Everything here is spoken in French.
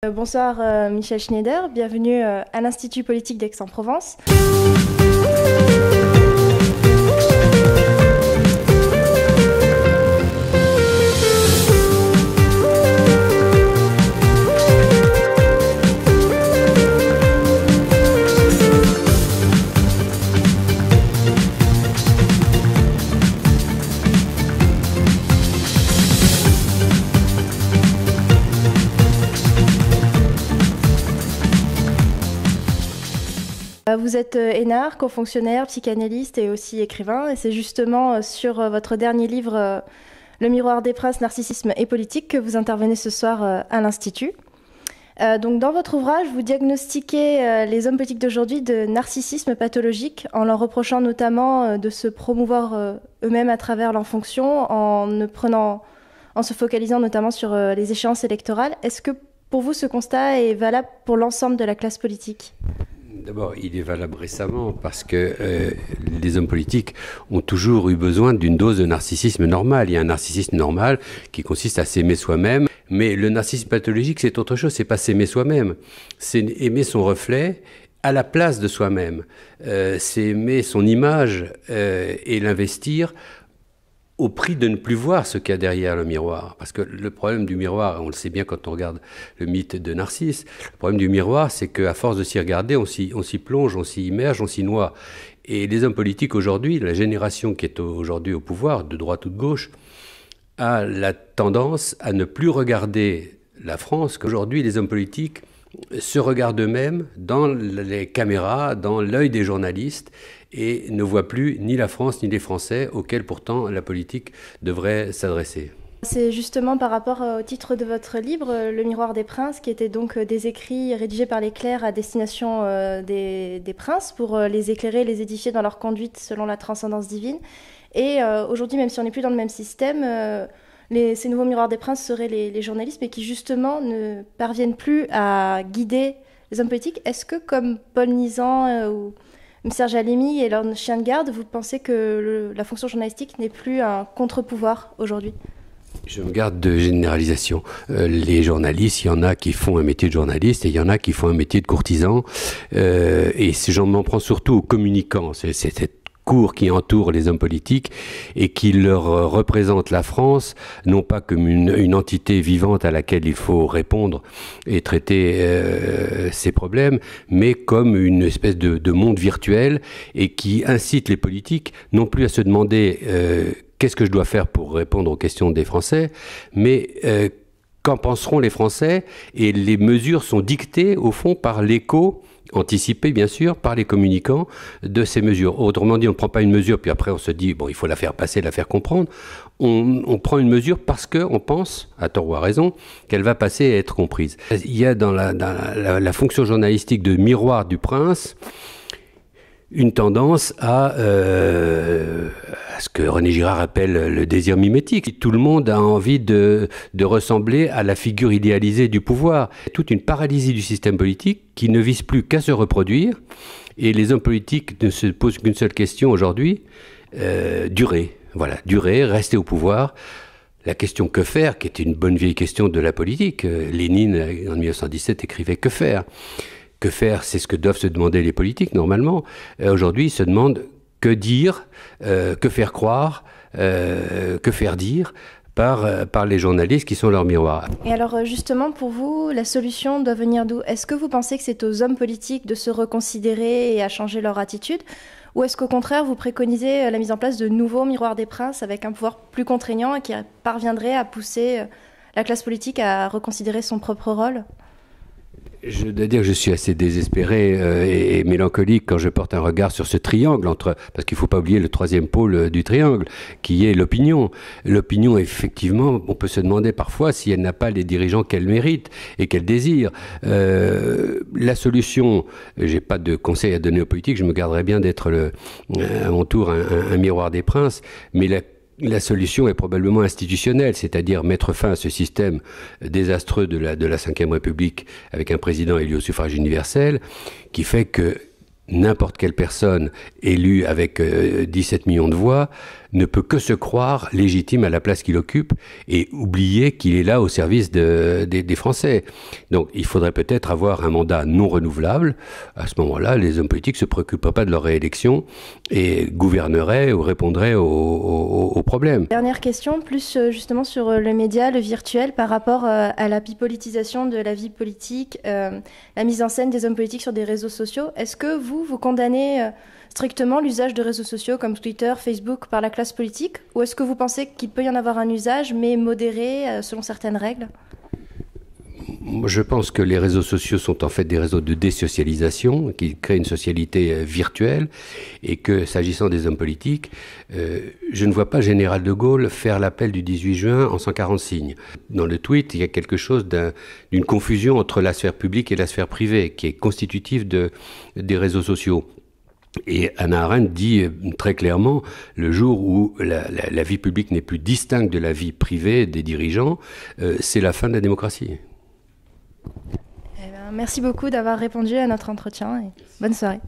Bonsoir Michel Schneider, bienvenue à l'Institut politique d'Aix-en-Provence. Vous êtes énarque, co-fonctionnaire, psychanalyste et aussi écrivain. Et c'est justement sur votre dernier livre, Le miroir des princes, narcissisme et politique, que vous intervenez ce soir à l'Institut. Donc dans votre ouvrage, vous diagnostiquez les hommes politiques d'aujourd'hui de narcissisme pathologique en leur reprochant notamment de se promouvoir eux-mêmes à travers leurs fonctions en se focalisant notamment sur les échéances électorales. Est-ce que pour vous ce constat est valable pour l'ensemble de la classe politique ? D'abord, il est valable récemment parce que les hommes politiques ont toujours eu besoin d'une dose de narcissisme normal. Il y a un narcissisme normal qui consiste à s'aimer soi-même, mais le narcissisme pathologique, c'est autre chose. C'est pas s'aimer soi-même, c'est aimer son reflet à la place de soi-même. C'est aimer son image et l'investir au prix de ne plus voir ce qu'il y a derrière le miroir. Parce que le problème du miroir, on le sait bien quand on regarde le mythe de Narcisse, le problème du miroir, c'est qu'à force de s'y regarder, on s'y plonge, on s'y immerge, on s'y noie. Et les hommes politiques aujourd'hui, la génération qui est aujourd'hui au pouvoir, de droite ou de gauche, a la tendance à ne plus regarder la France. Qu'aujourd'hui, les hommes politiques se regardent eux-mêmes dans les caméras, dans l'œil des journalistes, et ne voient plus ni la France ni les Français, auxquels pourtant la politique devrait s'adresser. C'est justement par rapport au titre de votre livre, Le miroir des princes, qui était donc des écrits rédigés par les clercs à destination des princes pour les éclairer, les édifier dans leur conduite selon la transcendance divine. Et aujourd'hui, même si on n'est plus dans le même système, ces nouveaux miroirs des princes seraient les journalistes, mais qui justement ne parviennent plus à guider les hommes politiques. Est-ce que, comme Paul Nizan ou Serge Alimi et leur chien de garde, vous pensez que la fonction journalistique n'est plus un contre-pouvoir aujourd'hui ? Je me garde de généralisation. Les journalistes, il y en a qui font un métier de journaliste et il y en a qui font un métier de courtisan. Et j'en m'en prends surtout aux communicants. C'est cette cour qui entoure les hommes politiques et qui leur représente la France, non pas comme une entité vivante à laquelle il faut répondre et traiter ses problèmes, mais comme une espèce de monde virtuel et qui incite les politiques non plus à se demander qu'est-ce que je dois faire pour répondre aux questions des Français, mais qu'en penseront les Français, et les mesures sont dictées au fond par l'écho anticipé bien sûr par les communicants de ces mesures. Autrement dit, on ne prend pas une mesure puis après on se dit bon, il faut la faire passer, la faire comprendre. On prend une mesure parce qu'on pense, à tort ou à raison, qu'elle va passer et être comprise. Il y a dans la fonction journalistique de miroir du prince une tendance à ce que René Girard appelle le désir mimétique. Tout le monde a envie de ressembler à la figure idéalisée du pouvoir. Toute une paralysie du système politique qui ne vise plus qu'à se reproduire. Et les hommes politiques ne se posent qu'une seule question aujourd'hui, durer. Voilà, durer, rester au pouvoir. La question que faire, qui est une bonne vieille question de la politique. Lénine, en 1917, écrivait que faire. Que faire, c'est ce que doivent se demander les politiques, normalement. Aujourd'hui, ils se demandent que dire, que faire croire, que faire dire par les journalistes qui sont leurs miroirs. Et alors, justement, pour vous, la solution doit venir d'où ? Est-ce que vous pensez que c'est aux hommes politiques de se reconsidérer et à changer leur attitude ? Ou est-ce qu'au contraire, vous préconisez la mise en place de nouveaux miroirs des princes avec un pouvoir plus contraignant et qui parviendrait à pousser la classe politique à reconsidérer son propre rôle ? Je dois dire que je suis assez désespéré et mélancolique quand je porte un regard sur ce triangle parce qu'il ne faut pas oublier le troisième pôle du triangle, qui est l'opinion. L'opinion, effectivement, on peut se demander parfois si elle n'a pas les dirigeants qu'elle mérite et qu'elle désire. La solution, j'ai pas de conseil à donner aux politiques, je me garderai bien d'être à mon tour un miroir des princes, mais la solution est probablement institutionnelle, c'est-à-dire mettre fin à ce système désastreux de la Ve République avec un président élu au suffrage universel qui fait que n'importe quelle personne élue avec 17 millions de voix ne peut que se croire légitime à la place qu'il occupe et oublier qu'il est là au service des Français. Donc il faudrait peut-être avoir un mandat non renouvelable. À ce moment-là, les hommes politiques ne se préoccuperaient pas de leur réélection et gouverneraient ou répondraient aux problèmes. Dernière question, plus justement sur le média, le virtuel, par rapport à la bipolitisation de la vie politique, la mise en scène des hommes politiques sur des réseaux sociaux. Est-ce que vous condamnez strictement l'usage de réseaux sociaux comme Twitter, Facebook par la classe politique, ou est-ce que vous pensez qu'il peut y en avoir un usage, mais modéré selon certaines règles ? Je pense que les réseaux sociaux sont en fait des réseaux de désocialisation qui créent une socialité virtuelle et que, s'agissant des hommes politiques, je ne vois pas Général de Gaulle faire l'appel du 18 juin en 140 signes. Dans le tweet, il y a quelque chose d'une confusion entre la sphère publique et la sphère privée qui est constitutive des réseaux sociaux. Et Hannah Arendt dit très clairement, le jour où la vie publique n'est plus distincte de la vie privée des dirigeants, c'est la fin de la démocratie. Merci beaucoup d'avoir répondu à notre entretien et bonne soirée.